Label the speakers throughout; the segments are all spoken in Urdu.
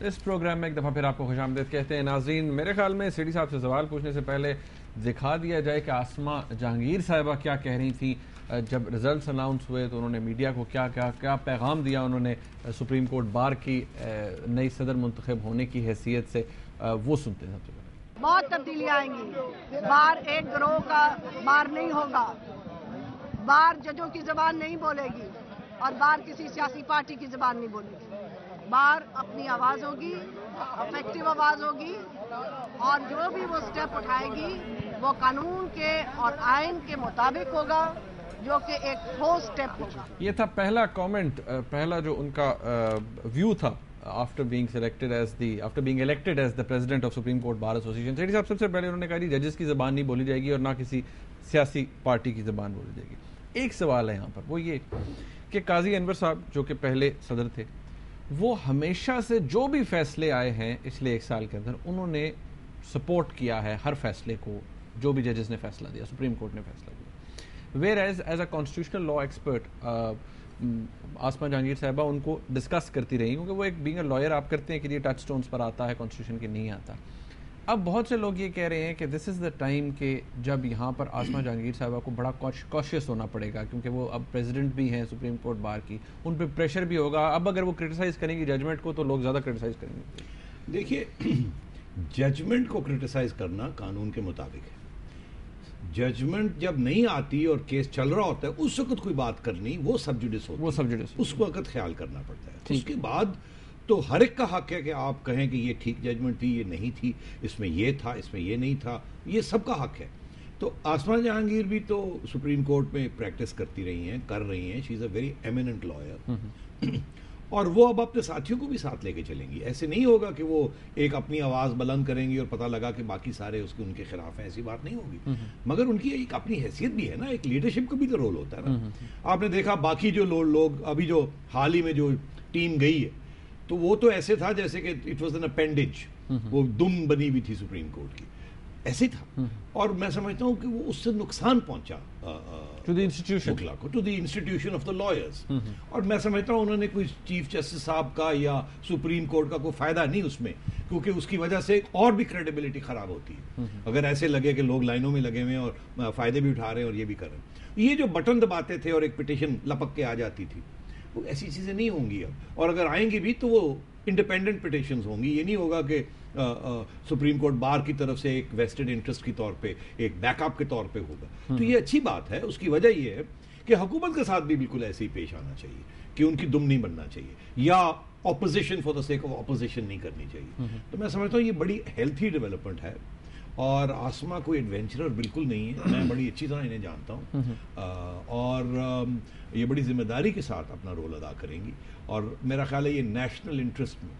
Speaker 1: اس پروگرام میں ایک دفعہ پھر آپ کو خوش آمدید کہتے ہیں ناظرین. میرے خیال میں سیٹھی صاحب سے سوال پوچھنے سے پہلے دکھا دیا جائے کہ آسمہ جہانگیر صاحبہ کیا کہہ رہی تھیں جب ریزلٹس اناؤنس ہوئے تو انہوں نے میڈیا کو کیا پیغام دیا. انہوں نے سپریم کورٹ بار کی نئی صدر منتخب ہونے کی حیثیت سے وہ سنتے ہیں. سب سے پہلے
Speaker 2: بہت تبدیلیاں آئیں گی. بار ایک گروہ کا بار نہیں ہوگا, بار ججوں کی زبان نہیں بولے گی اور بار کسی سیاسی پارٹی کی زبان نہیں بولے گی. بار اپنی آواز ہوگی, افیکٹو آواز ہوگی, اور جو بھی وہ سٹیپ اٹھائے گی وہ قانون کے اور آئین کے مطابق ہوگا, جو کہ ایک ٹھوس سٹیپ ہوگا.
Speaker 1: یہ تھا پہلا کامنٹ, پہلا جو ان کا ویو تھا after being elected as the president of Supreme Court Bar Association. Sethi صاحب سب سے پہلے انہوں نے کہا جی ججز کی زبان نہیں بولی جائے گی اور نہ کسی سیاسی پارٹی کی زبان بولی جائے گی. ایک سوال ہے یہاں پر, وہ یہ کہ قاضی انور صاحب جو کہ پہلے صدر تھے, وہ ہمیشہ سے جو بھی فیصلے آئے ہیں پچھلے ایک سال کے اندر انہوں نے سپورٹ کیا ہے ہر فیصلے کو جو بھی ججز نے فیصلہ دیا, سپریم کورٹ نے فیصلہ دیا. Whereas a constitutional law expert Asma Jahangir صاحبہ ان کو ڈسکس کرتی رہی, کیونکہ وہ ایک بینگ اے لائر آپ کرتے ہیں کہ یہ ٹچ سٹونز پر آتا ہے کانسٹیٹیوشن کے نہیں آتا. اب بہت سے لوگ یہ کہہ رہے ہیں کہ دس از دا ٹائم کہ جب یہاں پر آسمہ جہانگیر صاحبہ کو بڑا کاشیس ہونا پڑے گا, کیونکہ وہ اب پریزیڈنٹ بھی ہیں سپریم کورٹ بار کی, ان پہ پریشر بھی ہوگا. اب اگر وہ کرٹیسائز کریں گی ججمنٹ کو تو لوگ زیادہ کرٹیسائز کریں گے.
Speaker 3: دیکھیے, ججمنٹ کو کرٹیسائز کرنا قانون کے مطابق ہے. ججمنٹ جب نہیں آتی اور کیس چل رہا ہوتا ہے اس وقت کوئی بات کرنی وہ سب جوڈس ہوتی ہے, اس وقت خیال کرنا پڑتا ہے. اس کے بعد تو ہر ایک کا حق ہے کہ آپ کہیں کہ یہ ٹھیک ججمنٹ تھی, یہ نہیں تھی, اس میں یہ تھا, اس میں یہ نہیں تھا, یہ سب کا حق ہے. تو آسمہ جہانگیر بھی تو سپریم کورٹ میں پریکٹس کرتی رہی ہیں, کر رہی ہیں. شی از اے ویری ایمیننٹ لائر, اور وہ اب اپنے ساتھیوں کو بھی ساتھ لے کے چلیں گی. ایسے نہیں ہوگا کہ وہ ایک اپنی آواز بلند کریں گی اور پتہ لگا کہ باقی سارے اس کے ان کے خلاف ہیں, ایسی بات نہیں ہوگی. مگر ان کی ایک اپنی حیثیت بھی ہے نا, ایک لیڈرشپ کا بھی تو رول ہوتا ہے نا. آپ نے دیکھا باقی جو لوگ ابھی جو حال ہی میں جو ٹیم گئی ہے تو وہ تو ایسے تھا جیسے کہ اٹ واز این اپینڈیج, وہ دم بنی ہوئی تھی سپریم کورٹ کی, ایسے تھا. اور میں سمجھتا ہوں کہ وہ اس سے نقصان پہنچا وکلا کو, to the institution of the lawyers. اور میں سمجھتا ہوں انہوں نے کوئی چیف جسٹس صاحب کا یا سپریم کورٹ کا کوئی فائدہ نہیں اس میں, کیونکہ اس کی وجہ سے اور بھی کریڈیبلٹی خراب ہوتی ہے اگر ایسے لگے کہ لوگ لائنوں میں لگے ہوئے ہیں اور فائدے بھی اٹھا رہے ہیں اور یہ بھی کر رہے ہیں. یہ جو بٹن دباتے تھے اور ایک پٹیشن لپک کے آ جاتی تھی, وہ ایسی چیزیں نہیں ہوں گی اب. اور اگر آئیں گی بھی تو وہ انڈیپینڈنٹ پٹیشنز ہوں گی. یہ نہیں ہوگا کہ سپریم کورٹ بار کی طرف سے ایک ویسٹڈ انٹرسٹ کے طور پہ, ایک بیک اپ کے طور پہ ہوگا. تو یہ اچھی بات ہے. اس کی وجہ یہ ہے کہ حکومت کے ساتھ بھی بالکل ایسے ہی پیش آنا چاہیے کہ ان کی دم نہیں بننا چاہیے, یا opposition for the sake of opposition نہیں کرنی چاہیے. تو میں سمجھتا ہوں یہ بڑی ہیلتھی ڈیولپمنٹ ہے. اور آسمہ کوئی ایڈونچرر بالکل نہیں ہے, میں بڑی اچھی طرح انہیں جانتا ہوں, اور یہ بڑی ذمہ داری کے ساتھ اپنا رول ادا کریں گی. اور میرا خیال ہے یہ نیشنل انٹرسٹ میں,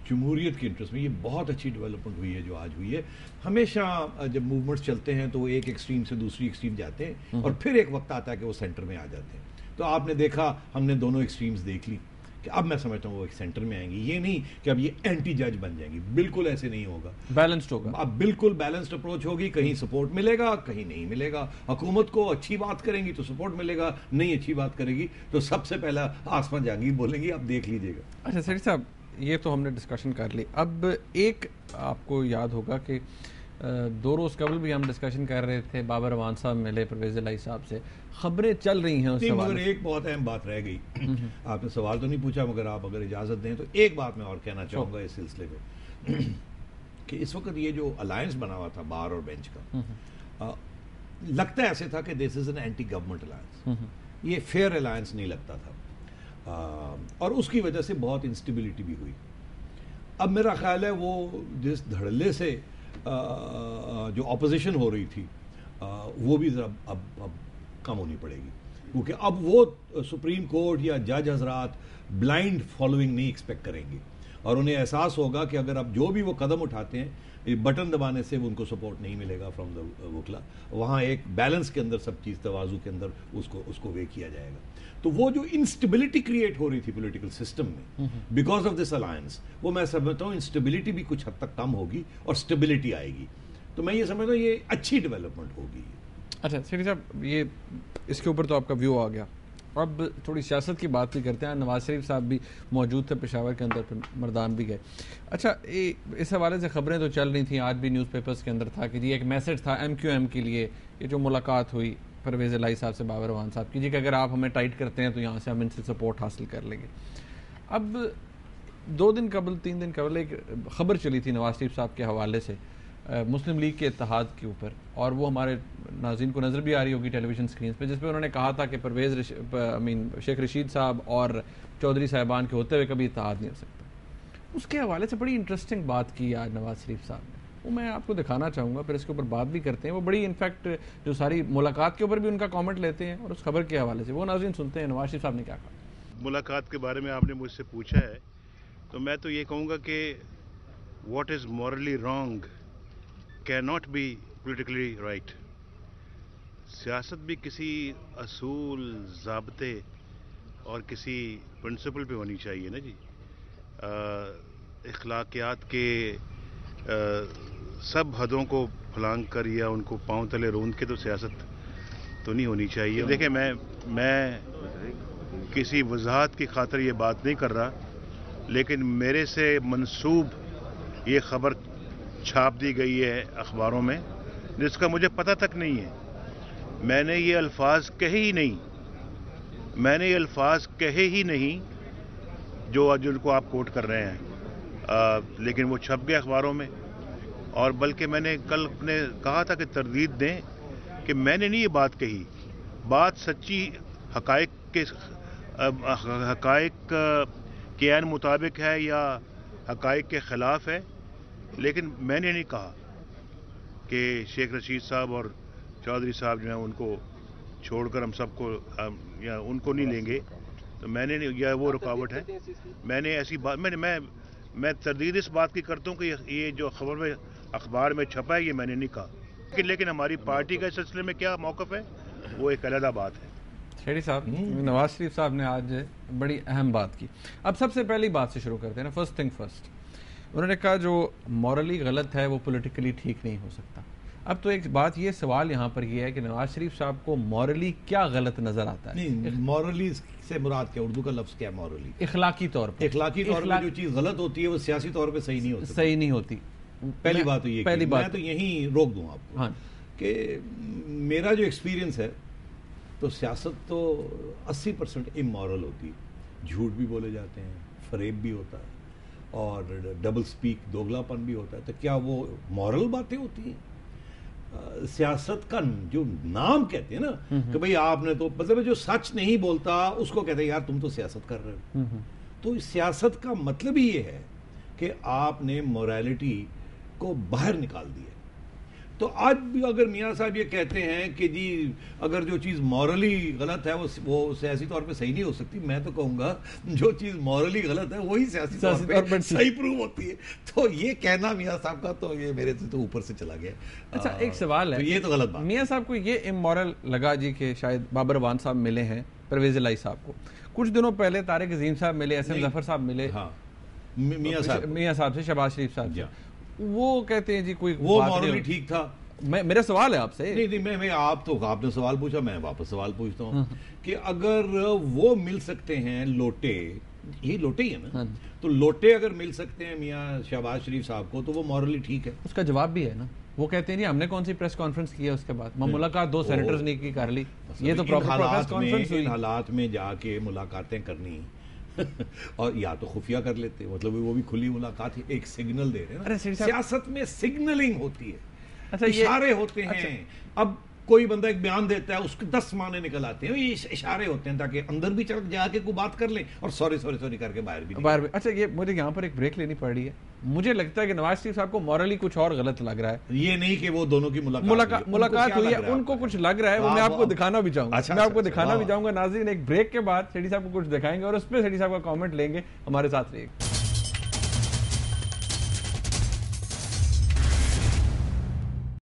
Speaker 3: جمہوریت کے انٹرسٹ میں یہ بہت اچھی ڈیولپمنٹ ہوئی ہے جو آج ہوئی ہے. ہمیشہ جب موومنٹس چلتے ہیں تو وہ ایک ایکسٹریم سے دوسری ایکسٹریم جاتے ہیں اور پھر ایک وقت آتا ہے کہ وہ سینٹر میں آ جاتے ہیں. تو آپ نے دیکھا, ہم نے دونوں ایکسٹریمز دیکھ لی, کہ اب میں سمجھتا ہوں وہ ایک سینٹر میں آئیں گی. یہ نہیں کہ اب یہ اینٹی جج بن جائیں گی, بالکل ایسے نہیں ہوگا,
Speaker 1: بیلنسڈ ہوگا.
Speaker 3: اب بالکل بیلنسڈ اپروچ ہوگی. کہیں سپورٹ ملے گا, کہیں نہیں ملے گا. حکومت کو اچھی بات کریں گی تو سپورٹ ملے گا, نہیں اچھی بات کرے گی تو سب سے پہلا آسمہ جہانگیر بولیں گی. اب دیکھ لیجیے گا.
Speaker 1: اچھا سیٹھی صاحب, یہ تو ہم نے ڈسکشن کر لی. اب ایک آپ کو یاد ہوگا کہ 2 روز قبل بھی ہم ڈسکشن کر رہے تھے, بابر امان صاحب ملے پرویز الہی صاحب سے, خبریں چل رہی ہیں اس سوال.
Speaker 3: مگر ایک بہت اہم بات رہ گئی. آپ نے سوال تو نہیں پوچھا, مگر آپ اگر اجازت دیں تو ایک بات میں اور کہنا چاہوں گا اس سلسلے میں, کہ اس وقت یہ جو الائنس بنا ہوا تھا بار اور بینچ کا, لگتا ایسے تھا کہ this is an anti government alliance. یہ فیئر الائنس نہیں لگتا تھا, اور اس کی وجہ سے بہت انسٹیبلٹی بھی ہوئی. اب میرا خیال ہے وہ جس دھڑلے سے جو اپوزیشن ہو رہی تھی وہ بھی ذرا اب کم ہونی پڑے گی, کیونکہ اب وہ سپریم کورٹ یا جج حضرات بلائنڈ فالوئنگ نہیں ایکسپیکٹ کریں گے, اور انہیں احساس ہوگا کہ اگر اب جو بھی وہ قدم اٹھاتے ہیں بٹن دبانے سے ان کو سپورٹ نہیں ملے گا فرام دا وکلا. وہاں ایک بیلنس کے اندر سب چیز, توازو کے اندر اس کو وے کیا جائے گا. تو وہ جو انسٹیبلٹی کریٹ ہو رہی تھی پولیٹیکل سسٹم میں بیکاز آف دس الائنس, وہ میں سمجھتا ہوں انسٹیبلٹی بھی کچھ حد تک کم ہوگی اور اسٹیبلٹی آئے گی. تو میں یہ سمجھتا ہوں یہ اچھی ڈیولپمنٹ ہوگی.
Speaker 1: اچھا سیٹھی صاحب, یہ اس کے اوپر تو آپ کا ویو آ گیا, اب تھوڑی سیاست کی بات بھی کرتے ہیں. نواز شریف صاحب بھی موجود تھے پشاور کے اندر, پھر مردان بھی گئے. اچھا, اس حوالے سے خبریں تو چل رہی تھیں, آج بھی نیوز پیپرز کے اندر تھا کہ جی ایک میسج تھا MQM کے لیے, یہ جو ملاقات ہوئی پرویز الہی صاحب سے بابر اعوان صاحب کی, جی کہ اگر آپ ہمیں ٹائٹ کرتے ہیں تو یہاں سے ہم ان سے سپورٹ حاصل کر لیں گے. اب 2 دن قبل 3 دن قبل ایک خبر چلی تھی نواز شریف صاحب کے حوالے سے مسلم لیگ کے اتحاد کے اوپر, اور وہ ہمارے ناظرین کو نظر بھی آ رہی ہوگی ٹیلی ویژن اسکرینس پہ, جس پہ انہوں نے کہا تھا کہ شیخ رشید صاحب اور چودھری صاحبان کے ہوتے ہوئے کبھی اتحاد نہیں ہو سکتا. اس کے حوالے سے بڑی انٹرسٹنگ بات کی آج نواز شریف صاحب نے, وہ میں آپ کو دکھانا چاہوں گا, پھر اس کے اوپر بات بھی کرتے ہیں. وہ بڑی انفیکٹ جو ساری ملاقات کے اوپر بھی ان کا کامنٹ لیتے ہیں اور اس خبر کے حوالے سے, وہ ناظرین سنتے ہیں نواز شریف صاحب نے کیا کہا.
Speaker 4: ملاقات کے بارے میں آپ نے مجھ سے پوچھا ہے, تو میں تو یہ کہوں گا کہ what is morally wrong can not be politically right. سیاست بھی کسی اصول, ضابطے اور کسی پرنسپل پہ ہونی چاہیے نا جی. اخلاقیات کے سب حدوں کو پھلانگ کر یا ان کو پاؤں تلے روند کے تو سیاست تو نہیں ہونی چاہیے. دیکھیں, میں کسی وضاحت کی خاطر یہ بات نہیں کر رہا, لیکن میرے سے منسوب یہ خبر چھاپ دی گئی ہے اخباروں میں جس کا مجھے پتہ تک نہیں ہے. میں نے یہ الفاظ کہے ہی نہیں جو جن کو آپ کوٹ کر رہے ہیں, لیکن وہ چھپ گئے اخباروں میں. اور بلکہ میں نے کل اپنے کہا تھا کہ تردید دیں کہ میں نے نہیں یہ بات کہی, بات سچی حقائق کے عین مطابق ہے یا حقائق کے خلاف ہے, لیکن میں نے نہیں کہا کہ شیخ رشید صاحب اور چودھری صاحب جو ہیں ان کو چھوڑ کر ہم سب کو یا ان کو نہیں لیں گے, تو میں نے یا وہ رکاوٹ ہے. میں نے ایسی بات میں تردید اس بات کی کرتا ہوں کہ یہ جو خبر میں اخبار میں چھپا ہے یہ میں نے نہیں کہا, لیکن ہماری پارٹی کا اس سلسلے میں کیا موقف ہے وہ ایک علیحدہ بات ہے.
Speaker 1: شیری صاحب, نواز شریف صاحب نے آج بڑی اہم بات کی. اب سب سے پہلی بات سے شروع کرتے ہیں نا, فرسٹ تھنگ فرسٹ. انہوں نے کہا جو مورلی غلط ہے وہ پولیٹیکلی ٹھیک نہیں ہو سکتا. اب تو ایک بات, یہ سوال یہاں پر یہ ہے کہ نواز شریف صاحب کو مورلی کیا غلط نظر آتا ہے؟
Speaker 3: مورلی سے مراد کیا, اردو کا لفظ کیا مورلی؟
Speaker 1: اخلاقی طور پر.
Speaker 3: اخلاقی طور پر جو چیز غلط ہوتی ہے وہ سیاسی طور پہ صحیح نہیں ہوتی. پہلی بات تو یہ, میں تو یہیں روک دوں آپ کو کہ میرا جو ایکسپیرینس ہے تو سیاست تو 80% امورل ہوتی ہے. جھوٹ بھی بولے جاتے ہیں, فریب بھی ہوتا ہے اور ڈبل سپیک, دوگلا پن بھی ہوتا ہے. تو کیا وہ مورل باتیں ہوتی ہیں؟ سیاست کا جو نام کہتے ہیں نا کہ بھئی آپ نے تو مطلب جو سچ نہیں بولتا اس کو کہتے ہیں یار تم تو سیاست کر رہے ہو. تو سیاست کا مطلب ہی یہ ہے کہ آپ نے موریلٹی کو باہر نکال دیا. تو آج بھی اگر میاں صاحب یہ کہتے ہیں کہ جی اگر جو چیز مورلی غلط ہے وہ سیاسی طور پہ صحیح نہیں ہو سکتی, میں تو کہوں گا جو چیز مورلی غلط ہے وہی سیاسی طور پہ صحیح پروو ہوتی ہے. تو یہ کہنا میاں صاحب کا تو یہ میرے سے تو اوپر سے چلا گیا.
Speaker 1: اچھا, ایک سوال ہے,
Speaker 3: یہ تو غلط بات.
Speaker 1: میاں صاحب کو یہ امورل لگا جی کہ شاید بابر اعوان صاحب ملے ہیں پرویز الہی صاحب کو, کچھ دنوں پہلے طارق عظیم صاحب ملے, SM ظفر صاحب ملے میاں صاحب سے, شہباز شریف صاحب سے, وہ کہتے ہیں جی کوئی
Speaker 3: وہ مورلی ٹھیک تھا.
Speaker 1: میرا سوال ہے آپ سے,
Speaker 3: نہیں میں آپ نے سوال پوچھا, میں واپس سوال پوچھتا ہوں کہ اگر وہ مل سکتے ہیں لوٹے, یہ لوٹے ہی ہے نا, تو لوٹے اگر مل سکتے ہیں میاں شہباز شریف صاحب کو تو وہ مورلی ٹھیک ہے.
Speaker 1: اس کا جواب بھی ہے نا, وہ کہتے ہیں ہم نے کون سی پریس کانفرنس کی ہے اس کے بعد, ملاقات 2 سینیٹرز نے کی کر لی, یہ تو پراپر پریس کانفرنس ہوئی.
Speaker 3: حالات میں جا کے ملاقاتیں کرنی اور یا تو خفیہ کر لیتے, مطلب وہ بھی کھلی ملاقات, ایک سگنل دے رہے ہیں. سیاست میں سگنلنگ ہوتی ہے, اشارے ہوتے ہیں. اب کوئی بندہ ایک بیان دیتا ہے, اس کے 10 معنی نکل آتے ہیں, یہ اشارے ہوتے ہیں تاکہ اندر بھی چل جا کے کوئی بات کر لیں اور سوری کر کے باہر بھی.
Speaker 1: اچھا, یہ مجھے یہاں پر ایک بریک لینی پڑ رہی ہے. مجھے لگتا ہے کہ نواز شریف صاحب کو مورلی کچھ اور غلط لگ رہا ہے.
Speaker 3: یہ نہیں کہ وہ دونوں کی
Speaker 1: ملاقات ہوئی ہے, ان کو کچھ لگ رہا ہے, وہ میں آپ کو دکھانا بھی چاہوں گا. ناظرین, ایک بریک کے بعد سیٹھی صاحب کو کچھ دکھائیں گے اور اس پہ سیٹھی صاحب کا کامنٹ لیں گے. ہمارے ساتھ رہیے.